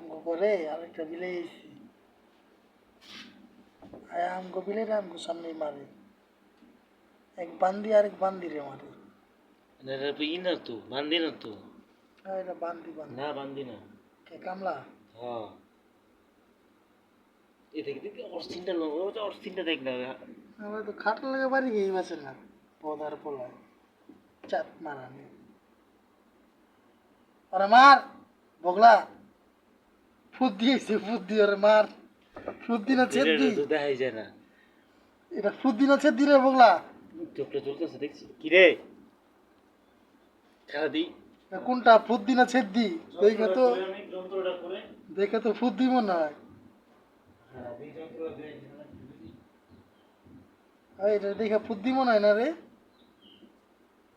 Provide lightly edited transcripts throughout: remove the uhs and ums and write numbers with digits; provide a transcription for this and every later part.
আমগো করে আরেকটা বিলে গেছি আমগো বিলেটা আমগো সামনেই মারে এক বান্দি আরেক বান্দি রে মারে এটা ই না তো বান্দি না তো এটা বান্দি বান্দি না বান্দি না কে কামলা হ্যাঁ এটা কি অস্থিনটা লোক অস্থিনটা দেখ না আমরা তো খাটলা লাগে বাড়ি গিয়ে বাসে না পদার পোলায় চাপ মারানি আরে মার বগলা ফুট দিয়েছে ফুট দিয়ে ওরে মার ফুট দিনা ছেদ দি তো দেখাই যায় না এটা ফুট দিনা ছেদ দি রে বগলা চোখটা চলতেছে দেখছি কি রে খেলা দিই কোনটা ফুট দিনা ছেদ দি দেখে তো যন্ত্রটা করে দেখে তো ফুট দিব না হ্যাঁ এই যন্ত্রটা দিয়ে এটা দেখে ফুট দিব না না রে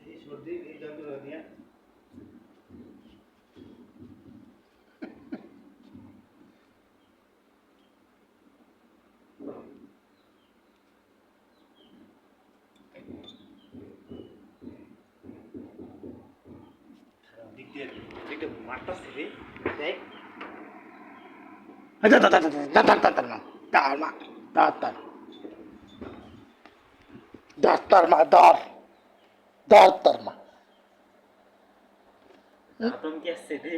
এই সর্দি এই যন্ত্রটা দিয়ে দিকে মারতাছে রে দেখ Dar, আতঙ্কে আসছে রে